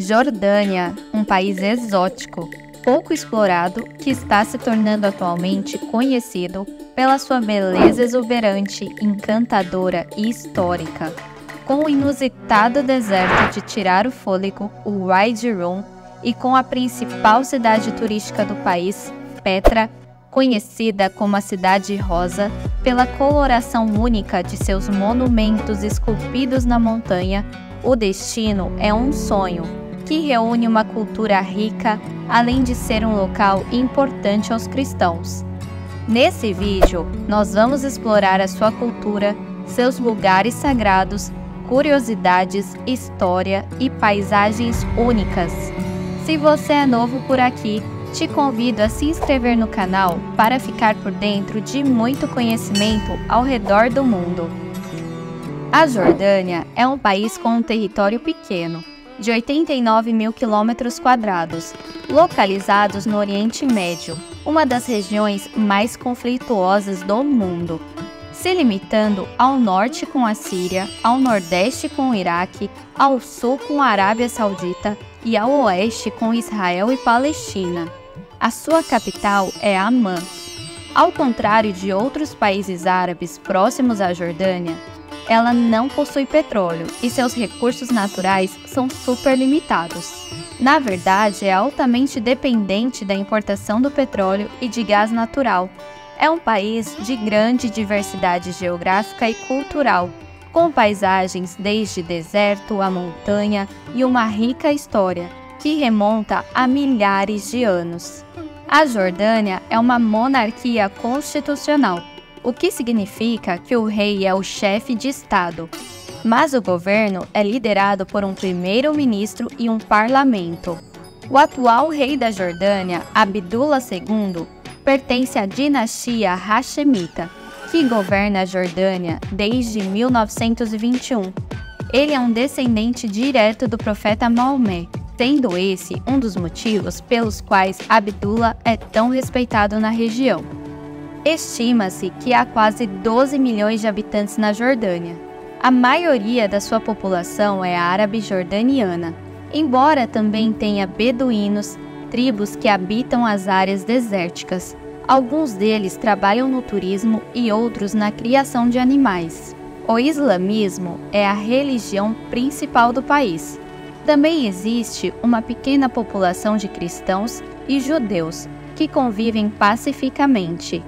Jordânia, um país exótico, pouco explorado, que está se tornando atualmente conhecido pela sua beleza exuberante, encantadora e histórica. Com o inusitado deserto de tirar o fôlego, o Wadi Rum, e com a principal cidade turística do país, Petra, conhecida como a Cidade Rosa, pela coloração única de seus monumentos esculpidos na montanha, o destino é um sonho que reúne uma cultura rica, além de ser um local importante aos cristãos. Nesse vídeo, nós vamos explorar a sua cultura, seus lugares sagrados, curiosidades, história e paisagens únicas. Se você é novo por aqui, te convido a se inscrever no canal para ficar por dentro de muito conhecimento ao redor do mundo. A Jordânia é um país com um território pequeno, de 89 mil quilômetros quadrados, localizados no Oriente Médio, uma das regiões mais conflituosas do mundo, se limitando ao norte com a Síria, ao nordeste com o Iraque, ao sul com a Arábia Saudita e ao oeste com Israel e Palestina. A sua capital é Amman. Ao contrário de outros países árabes próximos à Jordânia, ela não possui petróleo e seus recursos naturais são super limitados. Na verdade, é altamente dependente da importação do petróleo e de gás natural. É um país de grande diversidade geográfica e cultural, com paisagens desde deserto a montanha e uma rica história que remonta a milhares de anos. A Jordânia é uma monarquia constitucional, o que significa que o rei é o chefe de Estado, mas o governo é liderado por um primeiro-ministro e um parlamento. O atual rei da Jordânia, Abdullah II, pertence à dinastia Hashemita, que governa a Jordânia desde 1921. Ele é um descendente direto do profeta Maomé, sendo esse um dos motivos pelos quais Abdullah é tão respeitado na região. Estima-se que há quase 12 milhões de habitantes na Jordânia. A maioria da sua população é árabe jordaniana, embora também tenha beduínos, tribos que habitam as áreas desérticas. Alguns deles trabalham no turismo e outros na criação de animais. O islamismo é a religião principal do país. Também existe uma pequena população de cristãos e judeus que convivem pacificamente.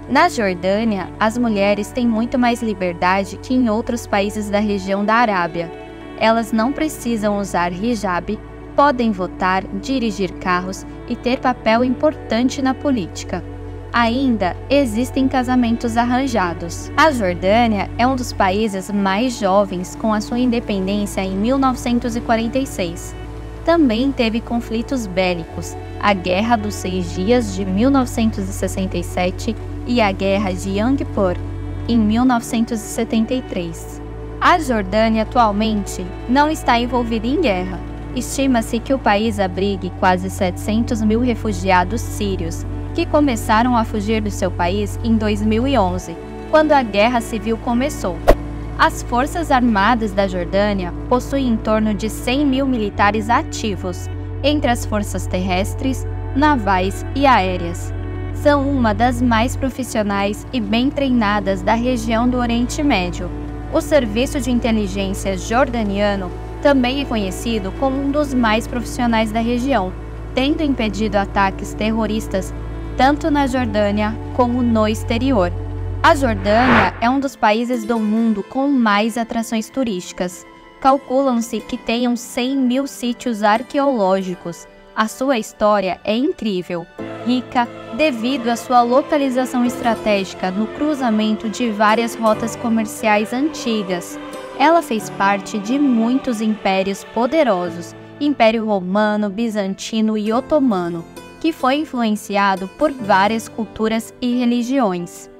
Na Jordânia, as mulheres têm muito mais liberdade que em outros países da região da Arábia. Elas não precisam usar hijab, podem votar, dirigir carros e ter papel importante na política. Ainda existem casamentos arranjados. A Jordânia é um dos países mais jovens, com a sua independência em 1946. Também teve conflitos bélicos, a Guerra dos 6 Dias de 1967 e a Guerra de Yom Kippur em 1973. A Jordânia atualmente não está envolvida em guerra. Estima-se que o país abrigue quase 700 mil refugiados sírios, que começaram a fugir do seu país em 2011, quando a Guerra Civil começou. As Forças Armadas da Jordânia possuem em torno de 100 mil militares ativos, entre as forças terrestres, navais e aéreas. São uma das mais profissionais e bem treinadas da região do Oriente Médio. O Serviço de Inteligência jordaniano também é conhecido como um dos mais profissionais da região, tendo impedido ataques terroristas tanto na Jordânia como no exterior. A Jordânia é um dos países do mundo com mais atrações turísticas. Calculam-se que tenham 100 mil sítios arqueológicos. A sua história é incrível, rica, devido à sua localização estratégica no cruzamento de várias rotas comerciais antigas. Ela fez parte de muitos impérios poderosos, Império Romano, Bizantino e Otomano, que foi influenciado por várias culturas e religiões.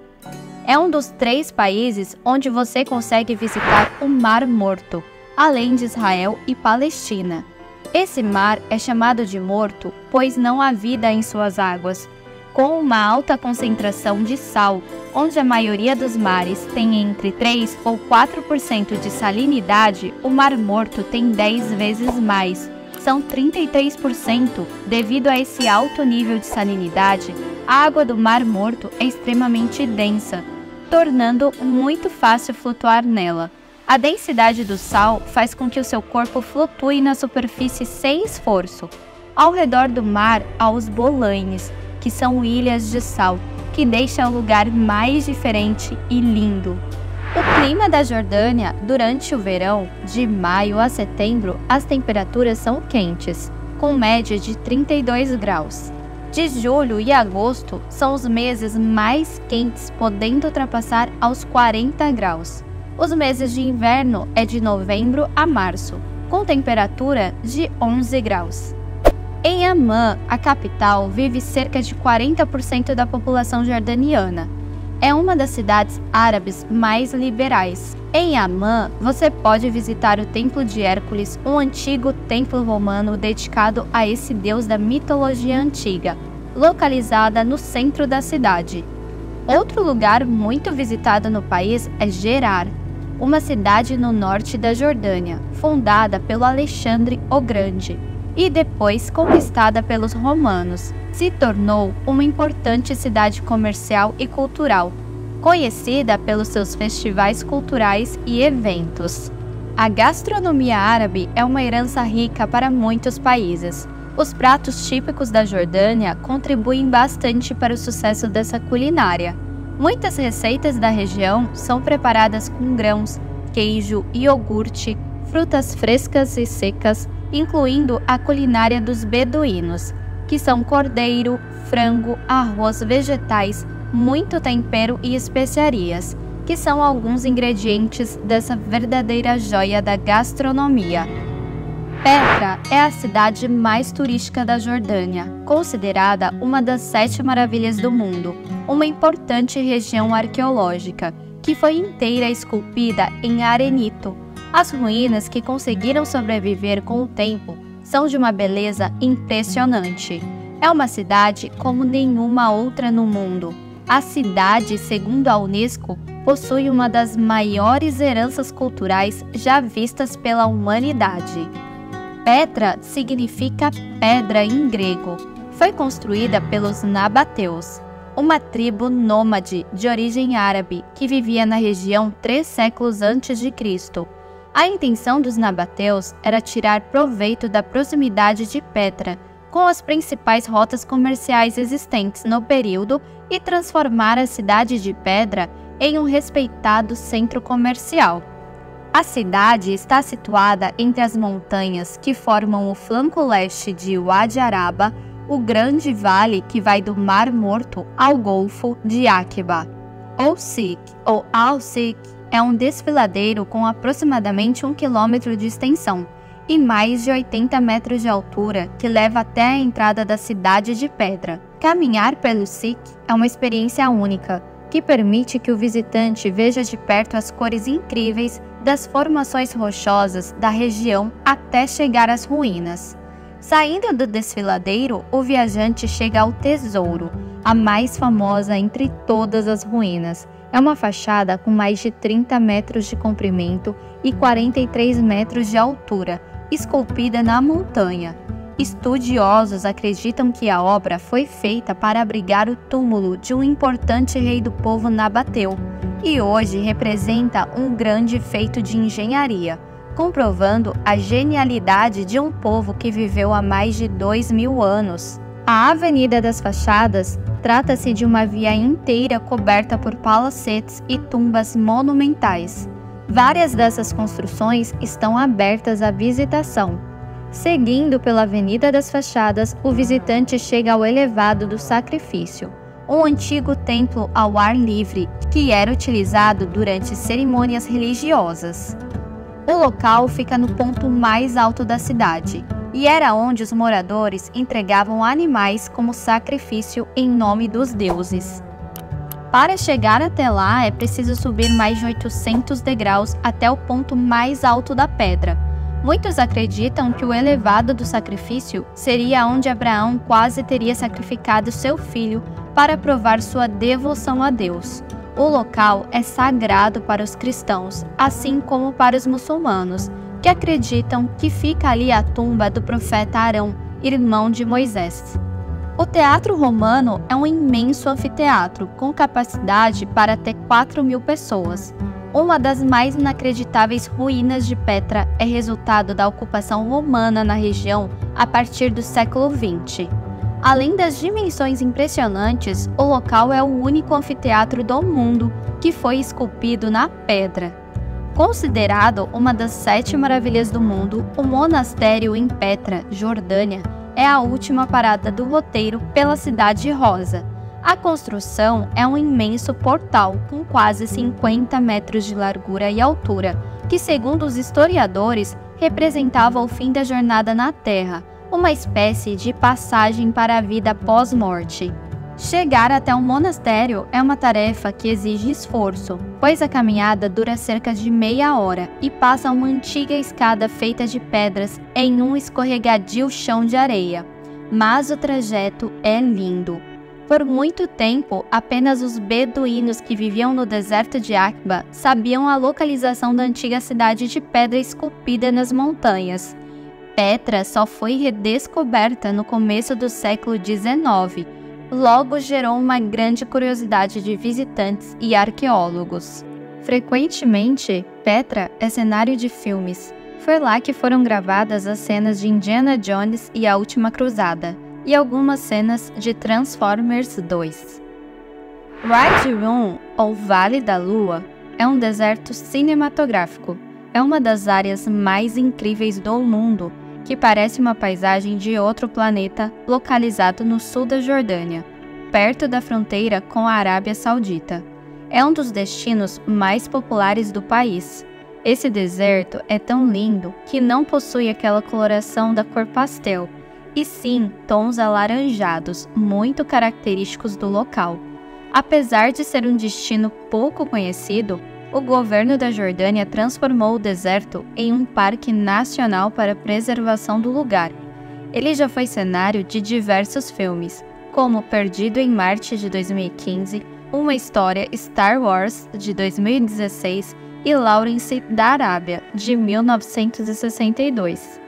É um dos 3 países onde você consegue visitar o Mar Morto, além de Israel e Palestina. Esse mar é chamado de morto, pois não há vida em suas águas. Com uma alta concentração de sal, onde a maioria dos mares tem entre 3 ou 4% de salinidade, o Mar Morto tem 10 vezes mais. são 33%. Devido a esse alto nível de salinidade, a água do Mar Morto é extremamente densa, tornando muito fácil flutuar nela. A densidade do sal faz com que o seu corpo flutue na superfície sem esforço. Ao redor do mar há os bolanes, que são ilhas de sal, que deixam o lugar mais diferente e lindo. O clima da Jordânia, durante o verão, de maio a setembro, as temperaturas são quentes, com média de 32 graus. De julho e agosto são os meses mais quentes, podendo ultrapassar aos 40 graus. Os meses de inverno é de novembro a março, com temperatura de 11 graus. Em Amman, a capital, vive cerca de 40% da população jordaniana. É uma das cidades árabes mais liberais. Em Amman, você pode visitar o Templo de Hércules, um antigo templo romano dedicado a esse deus da mitologia antiga, localizada no centro da cidade. Outro lugar muito visitado no país é Gerar, uma cidade no norte da Jordânia, fundada pelo Alexandre o Grande e depois conquistada pelos romanos. Se tornou uma importante cidade comercial e cultural, conhecida pelos seus festivais culturais e eventos. A gastronomia árabe é uma herança rica para muitos países. Os pratos típicos da Jordânia contribuem bastante para o sucesso dessa culinária. Muitas receitas da região são preparadas com grãos, queijo, iogurte, frutas frescas e secas, incluindo a culinária dos beduínos, que são cordeiro, frango, arroz, vegetais, muito tempero e especiarias, que são alguns ingredientes dessa verdadeira joia da gastronomia. Petra é a cidade mais turística da Jordânia, considerada uma das 7 maravilhas do mundo, uma importante região arqueológica, que foi inteira esculpida em arenito. As ruínas que conseguiram sobreviver com o tempo são de uma beleza impressionante. É uma cidade como nenhuma outra no mundo. A cidade, segundo a Unesco, possui uma das maiores heranças culturais já vistas pela humanidade. Petra significa pedra em grego. Foi construída pelos nabateus, uma tribo nômade de origem árabe que vivia na região 3 séculos antes de Cristo. A intenção dos nabateus era tirar proveito da proximidade de Petra com as principais rotas comerciais existentes no período e transformar a cidade de Pedra em um respeitado centro comercial. A cidade está situada entre as montanhas que formam o flanco leste de Wadi Araba, o grande vale que vai do Mar Morto ao Golfo de Aqaba. O Siq, ou Al-Siq, é um desfiladeiro com aproximadamente 1 quilômetro de extensão e mais de 80 metros de altura que leva até a entrada da cidade de Pedra. Caminhar pelo Siq é uma experiência única, que permite que o visitante veja de perto as cores incríveis das formações rochosas da região até chegar às ruínas. Saindo do desfiladeiro, o viajante chega ao Tesouro, a mais famosa entre todas as ruínas. É uma fachada com mais de 30 metros de comprimento e 43 metros de altura, esculpida na montanha. Estudiosos acreditam que a obra foi feita para abrigar o túmulo de um importante rei do povo nabateu e hoje representa um grande feito de engenharia, comprovando a genialidade de um povo que viveu há mais de 2000 anos. A Avenida das Fachadas trata-se de uma via inteira coberta por palacetes e tumbas monumentais. Várias dessas construções estão abertas à visitação. Seguindo pela Avenida das Fachadas, o visitante chega ao Elevado do Sacrifício, um antigo templo ao ar livre que era utilizado durante cerimônias religiosas. O local fica no ponto mais alto da cidade e era onde os moradores entregavam animais como sacrifício em nome dos deuses. Para chegar até lá é preciso subir mais de 800 degraus até o ponto mais alto da pedra. Muitos acreditam que o elevado do sacrifício seria onde Abraão quase teria sacrificado seu filho para provar sua devoção a Deus. O local é sagrado para os cristãos, assim como para os muçulmanos, que acreditam que fica ali a tumba do profeta Arão, irmão de Moisés. O Teatro Romano é um imenso anfiteatro com capacidade para até 4.000 pessoas. Uma das mais inacreditáveis ruínas de Petra é resultado da ocupação romana na região a partir do século XX. Além das dimensões impressionantes, o local é o único anfiteatro do mundo que foi esculpido na pedra. Considerado uma das 7 maravilhas do mundo, o monastério em Petra, Jordânia, é a última parada do roteiro pela Cidade Rosa. A construção é um imenso portal com quase 50 metros de largura e altura, que, segundo os historiadores, representava o fim da jornada na Terra, uma espécie de passagem para a vida pós-morte. Chegar até um monastério é uma tarefa que exige esforço, pois a caminhada dura cerca de meia hora e passa uma antiga escada feita de pedras em um escorregadio chão de areia. Mas o trajeto é lindo. Por muito tempo, apenas os beduínos que viviam no deserto de Aqaba sabiam a localização da antiga cidade de pedra esculpida nas montanhas. Petra só foi redescoberta no começo do século XIX. Logo gerou uma grande curiosidade de visitantes e arqueólogos. Frequentemente, Petra é cenário de filmes. Foi lá que foram gravadas as cenas de Indiana Jones e a Última Cruzada, e algumas cenas de Transformers 2. Red Room, ou Vale da Lua, é um deserto cinematográfico. É uma das áreas mais incríveis do mundo, que parece uma paisagem de outro planeta localizado no sul da Jordânia, perto da fronteira com a Arábia Saudita. É um dos destinos mais populares do país. Esse deserto é tão lindo que não possui aquela coloração da cor pastel, e sim tons alaranjados, muito característicos do local. Apesar de ser um destino pouco conhecido, o governo da Jordânia transformou o deserto em um parque nacional para a preservação do lugar. Ele já foi cenário de diversos filmes, como Perdido em Marte, de 2015, Uma História Star Wars, de 2016 e Lawrence da Arábia, de 1962.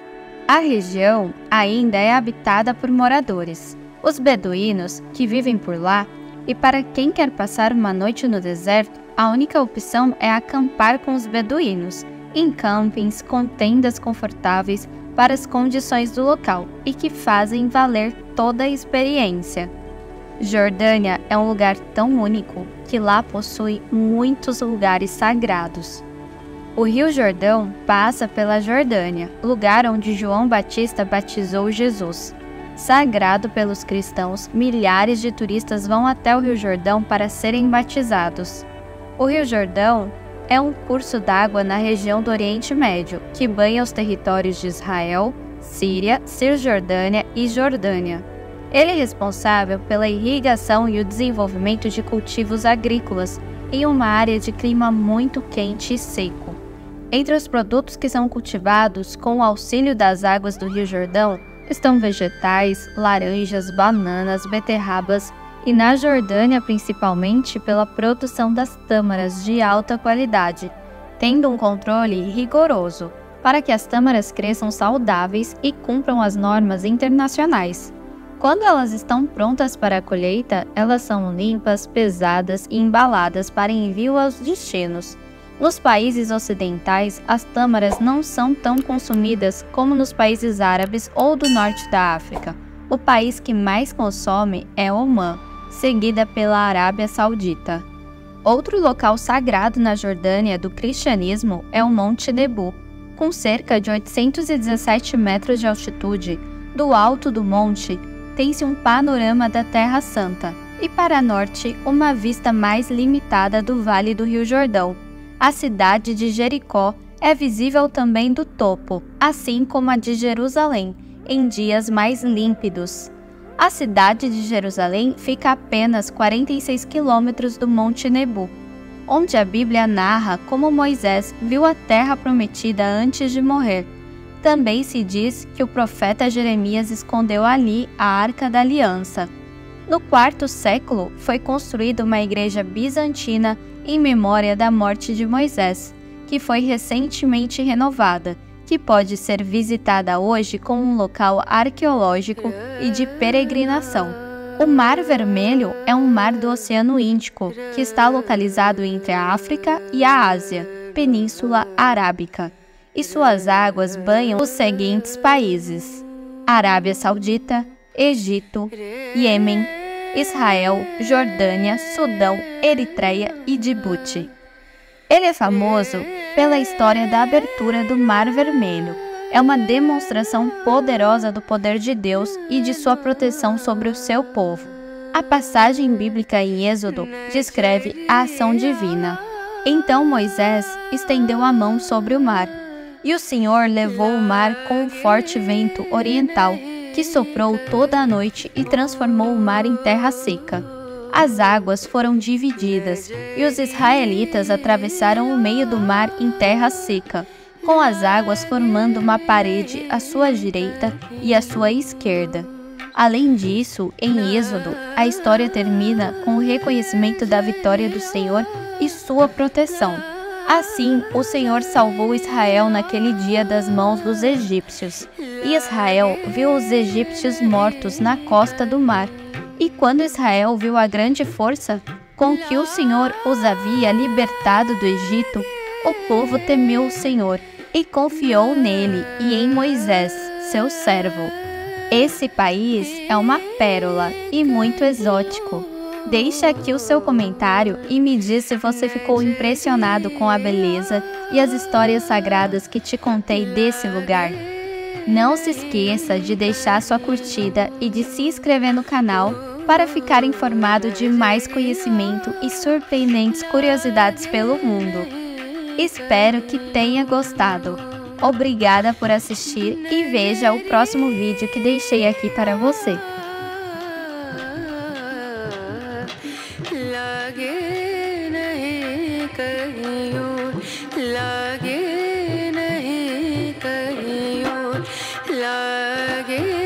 A região ainda é habitada por moradores, os beduínos que vivem por lá, e para quem quer passar uma noite no deserto, a única opção é acampar com os beduínos, em campings com tendas confortáveis para as condições do local e que fazem valer toda a experiência. Jordânia é um lugar tão único que lá possui muitos lugares sagrados. O Rio Jordão passa pela Jordânia, lugar onde João Batista batizou Jesus. Sagrado pelos cristãos, milhares de turistas vão até o Rio Jordão para serem batizados. O Rio Jordão é um curso d'água na região do Oriente Médio, que banha os territórios de Israel, Síria, Cisjordânia e Jordânia. Ele é responsável pela irrigação e o desenvolvimento de cultivos agrícolas em uma área de clima muito quente e seco. Entre os produtos que são cultivados com o auxílio das águas do Rio Jordão estão vegetais, laranjas, bananas, beterrabas e, na Jordânia, principalmente pela produção das tâmaras de alta qualidade, tendo um controle rigoroso para que as tâmaras cresçam saudáveis e cumpram as normas internacionais. Quando elas estão prontas para a colheita, elas são limpas, pesadas e embaladas para envio aos destinos. Nos países ocidentais, as tâmaras não são tão consumidas como nos países árabes ou do norte da África. O país que mais consome é Omã, seguida pela Arábia Saudita. Outro local sagrado na Jordânia do cristianismo é o Monte Nebu. Com cerca de 817 metros de altitude, do alto do monte, tem-se um panorama da Terra Santa e, para norte, uma vista mais limitada do Vale do Rio Jordão. A cidade de Jericó é visível também do topo, assim como a de Jerusalém, em dias mais límpidos. A cidade de Jerusalém fica a apenas 46 quilômetros do Monte Nebu, onde a Bíblia narra como Moisés viu a terra prometida antes de morrer. Também se diz que o profeta Jeremias escondeu ali a Arca da Aliança. No IV século, foi construída uma igreja bizantina em memória da morte de Moisés, que foi recentemente renovada, que pode ser visitada hoje como um local arqueológico e de peregrinação. O Mar Vermelho é um mar do Oceano Índico, que está localizado entre a África e a Ásia, Península Arábica, e suas águas banham os seguintes países: Arábia Saudita, Egito, Iêmen, Israel, Jordânia, Sudão, Eritreia e Djibouti. Ele é famoso pela história da abertura do Mar Vermelho. É uma demonstração poderosa do poder de Deus e de sua proteção sobre o seu povo. A passagem bíblica em Êxodo descreve a ação divina. Então Moisés estendeu a mão sobre o mar, e o Senhor levou o mar com um forte vento oriental, que soprou toda a noite e transformou o mar em terra seca. As águas foram divididas, e os israelitas atravessaram o meio do mar em terra seca, com as águas formando uma parede à sua direita e à sua esquerda. Além disso, em Êxodo, a história termina com o reconhecimento da vitória do Senhor e sua proteção. Assim, o Senhor salvou Israel naquele dia das mãos dos egípcios. E Israel viu os egípcios mortos na costa do mar. E quando Israel viu a grande força com que o Senhor os havia libertado do Egito, o povo temeu o Senhor e confiou nele e em Moisés, seu servo. Esse país é uma pérola e muito exótico. Deixe aqui o seu comentário e me diz se você ficou impressionado com a beleza e as histórias sagradas que te contei desse lugar. Não se esqueça de deixar sua curtida e de se inscrever no canal para ficar informado de mais conhecimento e surpreendentes curiosidades pelo mundo. Espero que tenha gostado. Obrigada por assistir e veja o próximo vídeo que deixei aqui para você. लागे